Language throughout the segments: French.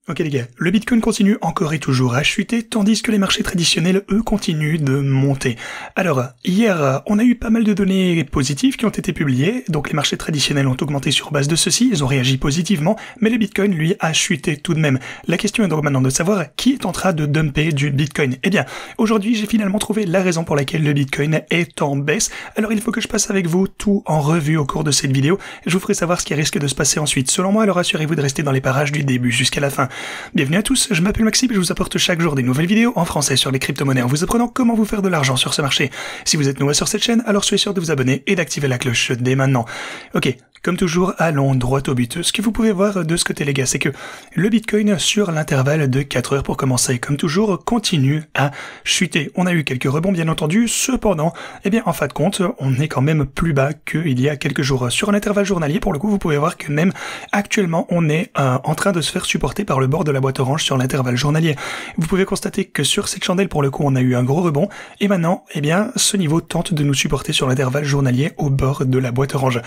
Ok les gars, le Bitcoin continue encore et toujours à chuter, tandis que les marchés traditionnels, eux, continuent de monter. Alors, hier, on a eu pas mal de données positives qui ont été publiées, donc les marchés traditionnels ont augmenté sur base de ceci, ils ont réagi positivement, mais le Bitcoin, lui, a chuté tout de même. La question est donc maintenant de savoir qui est en train de dumper du Bitcoin. Eh bien, aujourd'hui, j'ai finalement trouvé la raison pour laquelle le Bitcoin est en baisse, alors il faut que je passe avec vous tout en revue au cours de cette vidéo, je vous ferai savoir ce qui risque de se passer ensuite. Selon moi, alors assurez-vous de rester dans les parages du début jusqu'à la fin. Bienvenue à tous, je m'appelle Maxime et je vous apporte chaque jour des nouvelles vidéos en français sur les crypto-monnaies en vous apprenant comment vous faire de l'argent sur ce marché. Si vous êtes nouveau sur cette chaîne, alors soyez sûr de vous abonner et d'activer la cloche dès maintenant. Ok. Comme toujours, allons droit au but. Ce que vous pouvez voir de ce côté, les gars, c'est que le Bitcoin, sur l'intervalle de 4 heures pour commencer, comme toujours, continue à chuter. On a eu quelques rebonds, bien entendu, cependant, eh bien, en fin de compte, on est quand même plus bas qu'il y a quelques jours. Sur un intervalle journalier, pour le coup, vous pouvez voir que même actuellement, on est en train de se faire supporter par le bord de la boîte orange sur l'intervalle journalier. Vous pouvez constater que sur cette chandelle, pour le coup, on a eu un gros rebond, et maintenant, eh bien, ce niveau tente de nous supporter sur l'intervalle journalier au bord de la boîte orange.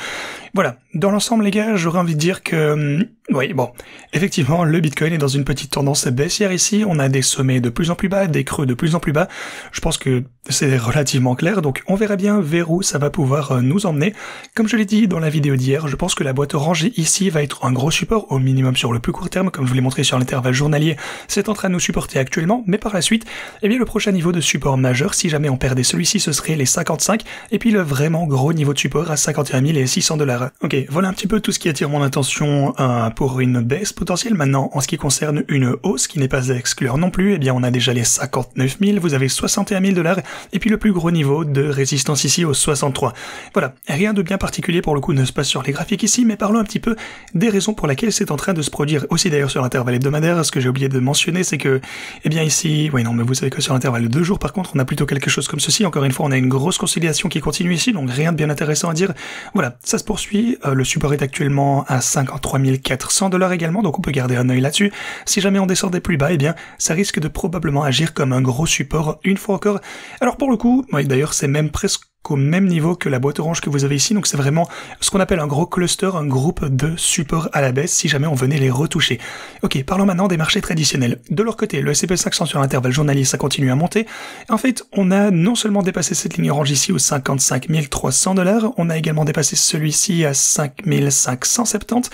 Voilà. Dans l'ensemble, les gars, j'aurais envie de dire que... oui, bon, effectivement, le Bitcoin est dans une petite tendance baissière ici. On a des sommets de plus en plus bas, des creux de plus en plus bas. Je pense que c'est relativement clair, donc on verra bien vers où ça va pouvoir nous emmener. Comme je l'ai dit dans la vidéo d'hier, je pense que la boîte orange ici va être un gros support, au minimum sur le plus court terme, comme je vous l'ai montré sur l'intervalle journalier. C'est en train de nous supporter actuellement, mais par la suite, eh bien, le prochain niveau de support majeur, si jamais on perdait celui-ci, ce serait les 55, et puis le vraiment gros niveau de support à 51 600 $. Ok, voilà un petit peu tout ce qui attire mon attention pour une baisse potentielle. Maintenant, en ce qui concerne une hausse qui n'est pas à exclure non plus, eh bien on a déjà les 59 000, vous avez 61 000 $, et puis le plus gros niveau de résistance ici au 63. Voilà, rien de bien particulier pour le coup ne se passe sur les graphiques ici, mais parlons un petit peu des raisons pour lesquelles c'est en train de se produire aussi d'ailleurs sur l'intervalle hebdomadaire. Ce que j'ai oublié de mentionner, c'est que, eh bien ici, oui non mais vous savez que sur l'intervalle de 2 jours par contre, on a plutôt quelque chose comme ceci. Encore une fois, on a une grosse consolidation qui continue ici, donc rien de bien intéressant à dire. Voilà, ça se poursuit, le support est actuellement à 53 400 $ également, donc on peut garder un œil là-dessus. Si jamais on descendait plus bas, eh bien, ça risque de probablement agir comme un gros support une fois encore. Alors pour le coup, oui, d'ailleurs c'est même presque au même niveau que la boîte orange que vous avez ici, donc c'est vraiment ce qu'on appelle un gros cluster, un groupe de supports à la baisse si jamais on venait les retoucher. Ok, parlons maintenant des marchés traditionnels. De leur côté, le S&P 500 sur l'intervalle journalier, ça continue à monter. En fait, on a non seulement dépassé cette ligne orange ici aux 55 300 $, on a également dépassé celui-ci à 5 570.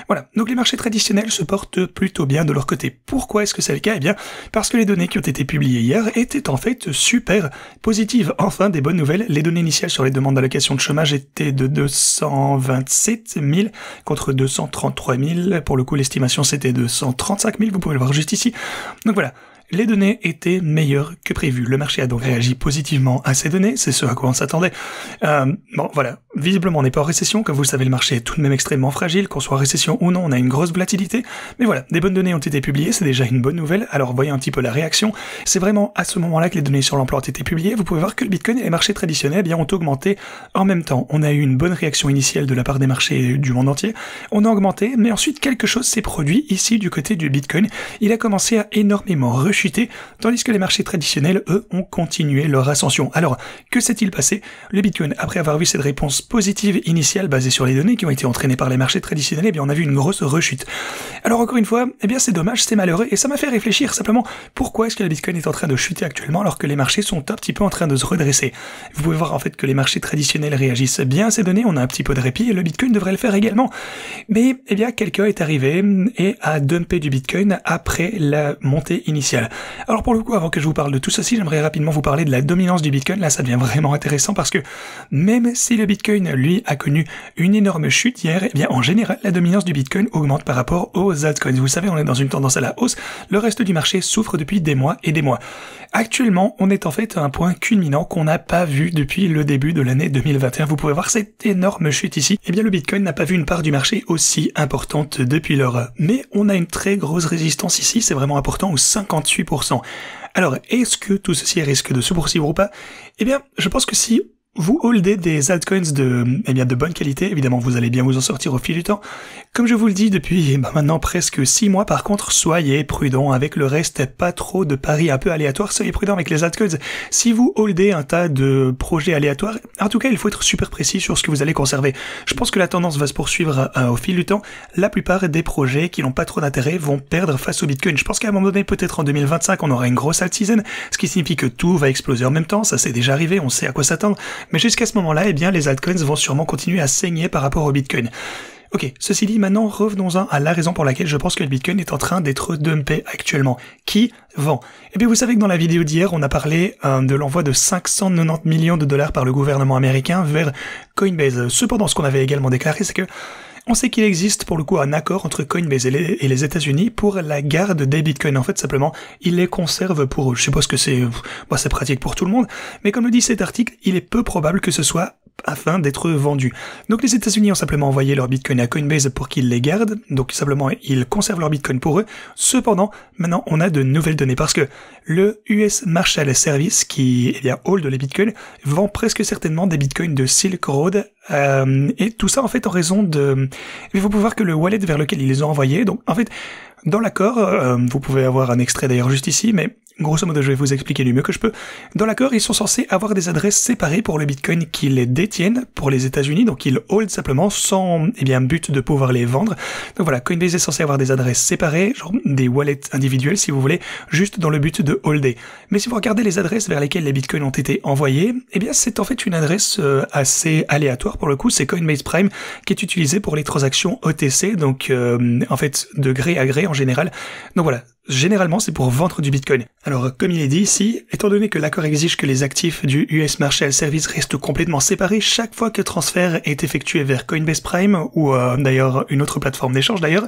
Voilà, donc les marchés traditionnels se portent plutôt bien de leur côté. Pourquoi est-ce que c'est le cas? Eh bien, parce que les données qui ont été publiées hier étaient en fait super positives. Enfin, des bonnes nouvelles, les données initiales sur les demandes d'allocation de chômage étaient de 227 000 contre 233 000. Pour le coup, l'estimation c'était de 135 000, vous pouvez le voir juste ici. Donc voilà. Les données étaient meilleures que prévu. Le marché a donc réagi positivement à ces données, c'est ce à quoi on s'attendait. Bon, voilà. Visiblement, on n'est pas en récession. Comme vous le savez, le marché est tout de même extrêmement fragile. Qu'on soit en récession ou non, on a une grosse volatilité. Mais voilà, des bonnes données ont été publiées, c'est déjà une bonne nouvelle. Alors, voyez un petit peu la réaction. C'est vraiment à ce moment-là que les données sur l'emploi ont été publiées. Vous pouvez voir que le Bitcoin et les marchés traditionnels, eh bien, ont augmenté en même temps. On a eu une bonne réaction initiale de la part des marchés du monde entier. On a augmenté, mais ensuite, quelque chose s'est produit ici du côté du Bitcoin. Il a commencé à énormément rechuter, tandis que les marchés traditionnels, eux, ont continué leur ascension. Alors, que s'est-il passé? Le Bitcoin, après avoir vu cette réponse positive initiale basée sur les données qui ont été entraînées par les marchés traditionnels, eh bien, on a vu une grosse rechute. Alors, encore une fois, eh bien, c'est dommage, c'est malheureux, et ça m'a fait réfléchir simplement pourquoi est-ce que le Bitcoin est en train de chuter actuellement alors que les marchés sont un petit peu en train de se redresser. Vous pouvez voir en fait que les marchés traditionnels réagissent bien à ces données, on a un petit peu de répit, et le Bitcoin devrait le faire également. Mais, eh bien, quelqu'un est arrivé et a dumpé du Bitcoin après la montée initiale. Alors pour le coup, avant que je vous parle de tout ceci, j'aimerais rapidement vous parler de la dominance du Bitcoin. Là, ça devient vraiment intéressant parce que même si le Bitcoin, lui, a connu une énorme chute hier, eh bien, en général, la dominance du Bitcoin augmente par rapport aux altcoins. Vous savez, on est dans une tendance à la hausse. Le reste du marché souffre depuis des mois et des mois. Actuellement, on est en fait à un point culminant qu'on n'a pas vu depuis le début de l'année 2021. Vous pouvez voir cette énorme chute ici. Eh bien, le Bitcoin n'a pas vu une part du marché aussi importante depuis lors. Mais on a une très grosse résistance ici, c'est vraiment important, aux 58%. Alors, est-ce que tout ceci risque de se poursuivre ou pas? Eh bien, je pense que si vous holdez des altcoins de bonne qualité, évidemment vous allez bien vous en sortir au fil du temps. Comme je vous le dis depuis maintenant presque 6 mois, par contre, soyez prudent avec le reste, pas trop de paris un peu aléatoires, soyez prudent avec les altcoins. Si vous holdez un tas de projets aléatoires, en tout cas il faut être super précis sur ce que vous allez conserver. Je pense que la tendance va se poursuivre au fil du temps. La plupart des projets qui n'ont pas trop d'intérêt vont perdre face au Bitcoin. Je pense qu'à un moment donné, peut-être en 2025, on aura une grosse alt season, ce qui signifie que tout va exploser en même temps, ça c'est déjà arrivé, on sait à quoi s'attendre. Mais jusqu'à ce moment-là, eh bien, les altcoins vont sûrement continuer à saigner par rapport au Bitcoin. Ok, ceci dit, maintenant revenons-en à la raison pour laquelle je pense que le Bitcoin est en train d'être dumpé actuellement. Qui vend? Eh bien, vous savez que dans la vidéo d'hier, on a parlé de l'envoi de 590 millions de dollars par le gouvernement américain vers Coinbase. Cependant, ce qu'on avait également déclaré, c'est que on sait qu'il existe pour le coup un accord entre Coinbase et les États-Unis pour la garde des bitcoins. En fait, simplement, ils les conservent pour eux. Je sais pas ce que c'est, c'est pratique pour tout le monde, mais comme le dit cet article, il est peu probable que ce soit afin d'être vendu. Donc les États-Unis ont simplement envoyé leur bitcoin à Coinbase pour qu'ils les gardent, donc simplement ils conservent leur bitcoin pour eux. Cependant, maintenant on a de nouvelles données parce que le US Marshall Service qui hold les bitcoins vend presque certainement des bitcoins de Silk Road et tout ça en fait en raison de... Il faut voir que le wallet vers lequel ils les ont envoyés, donc en fait dans l'accord, vous pouvez avoir un extrait d'ailleurs juste ici, mais grosso modo, je vais vous expliquer du mieux que je peux. Dans l'accord, ils sont censés avoir des adresses séparées pour le Bitcoin qu'ils les détiennent pour les États-Unis, donc ils hold simplement sans but de pouvoir les vendre. Donc voilà, Coinbase est censé avoir des adresses séparées, genre des wallets individuels si vous voulez, juste dans le but de holder. Mais si vous regardez les adresses vers lesquelles les Bitcoins ont été envoyés, eh bien c'est en fait une adresse assez aléatoire pour le coup, c'est Coinbase Prime qui est utilisée pour les transactions OTC, donc en fait de gré à gré en général. Donc voilà. Généralement, c'est pour vendre du Bitcoin. Alors, comme il est dit ici, étant donné que l'accord exige que les actifs du US Marshall Service restent complètement séparés chaque fois que transfert est effectué vers Coinbase Prime ou d'ailleurs une autre plateforme d'échange d'ailleurs,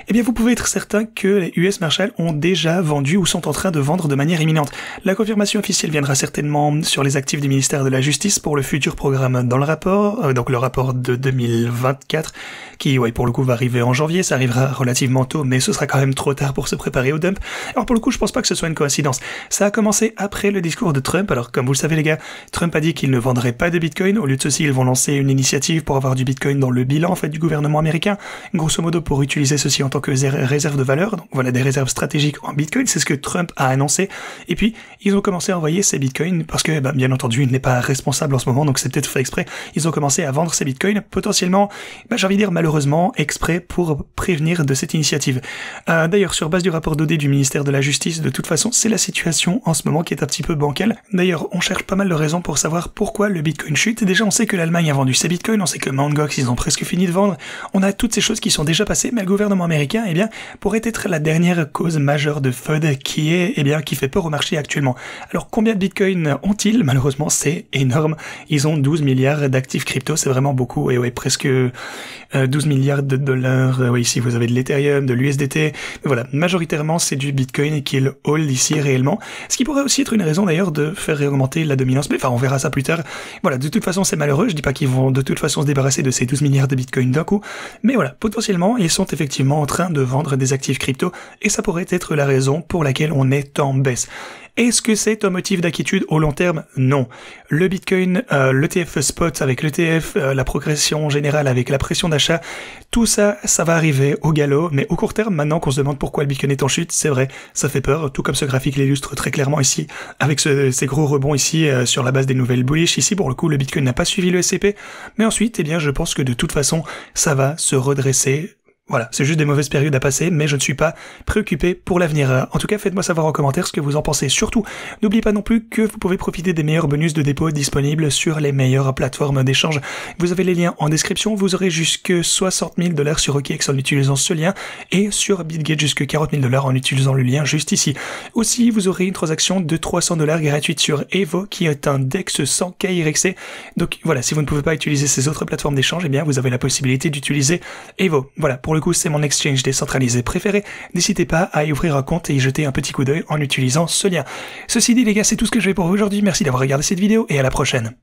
eh bien vous pouvez être certain que les US Marshall ont déjà vendu ou sont en train de vendre de manière imminente. La confirmation officielle viendra certainement sur les actifs du ministère de la Justice pour le futur programme dans le rapport, donc le rapport de 2024, qui pour le coup va arriver en janvier, ça arrivera relativement tôt, mais ce sera quand même trop tard pour se préparer au dump. Alors pour le coup, je pense pas que ce soit une coïncidence. Ça a commencé après le discours de Trump, alors comme vous le savez les gars, Trump a dit qu'il ne vendrait pas de Bitcoin, au lieu de ceci, ils vont lancer une initiative pour avoir du Bitcoin dans le bilan en fait du gouvernement américain, grosso modo pour utiliser ceci en tant que réserve de valeur, donc voilà des réserves stratégiques en Bitcoin, c'est ce que Trump a annoncé, et puis ils ont commencé à envoyer ces Bitcoins, parce que bien entendu il n'est pas responsable en ce moment, donc c'est peut-être fait exprès, ils ont commencé à vendre ces Bitcoins, potentiellement, j'ai envie de dire malheureusement, exprès pour prévenir de cette initiative. D'ailleurs, sur base du rapport d'audit du ministère de la Justice, de toute façon, c'est la situation en ce moment qui est un petit peu bancale. D'ailleurs, on cherche pas mal de raisons pour savoir pourquoi le Bitcoin chute. Déjà, on sait que l'Allemagne a vendu ses Bitcoins, on sait que Mt. Gox, ils ont presque fini de vendre, on a toutes ces choses qui sont déjà passées, mais le gouvernement américain, pourrait être la dernière cause majeure de FUD qui fait peur au marché actuellement. Alors, combien de Bitcoin ont-ils? Malheureusement, c'est énorme. Ils ont 12 milliards d'actifs crypto, c'est vraiment beaucoup, et presque 12 milliards de dollars. Ici, vous avez de l'Ethereum, de l'USDT. Mais voilà, majoritairement, c'est du Bitcoin qu'ils hold ici réellement. Ce qui pourrait aussi être une raison d'ailleurs de faire réaugmenter la dominance. Mais enfin, on verra ça plus tard. Voilà, de toute façon, c'est malheureux. Je dis pas qu'ils vont de toute façon se débarrasser de ces 12 milliards de Bitcoin d'un coup. Mais voilà, potentiellement, ils sont effectivement en train de vendre des actifs crypto. Et ça pourrait être la raison pour laquelle on est en baisse. Est-ce que c'est un motif d'inquiétude au long terme? Non. Le Bitcoin, l'ETF spot avec l'ETF, la progression générale avec la pression d'achat, tout ça, ça va arriver au galop, mais au court terme, maintenant qu'on se demande pourquoi le Bitcoin est en chute, c'est vrai, ça fait peur, tout comme ce graphique l'illustre très clairement ici, avec ces gros rebonds ici sur la base des nouvelles bullish. Ici, pour le coup, le Bitcoin n'a pas suivi le SCP, mais ensuite, je pense que de toute façon, ça va se redresser. Voilà, c'est juste des mauvaises périodes à passer, mais je ne suis pas préoccupé pour l'avenir. En tout cas, faites-moi savoir en commentaire ce que vous en pensez. Surtout, n'oubliez pas non plus que vous pouvez profiter des meilleurs bonus de dépôt disponibles sur les meilleures plateformes d'échange. Vous avez les liens en description, vous aurez jusque 60 000 $ sur OKX en utilisant ce lien, et sur BitGet jusque 40 000 $ en utilisant le lien juste ici. Aussi, vous aurez une transaction de 300 $ gratuite sur Evo, qui est un DEX sans KYC. Donc voilà, si vous ne pouvez pas utiliser ces autres plateformes d'échange, vous avez la possibilité d'utiliser Evo. Voilà, pour le coup, c'est mon exchange décentralisé préféré. N'hésitez pas à y ouvrir un compte et y jeter un petit coup d'œil en utilisant ce lien. Ceci dit, les gars, c'est tout ce que je vais pour vous aujourd'hui. Merci d'avoir regardé cette vidéo et à la prochaine.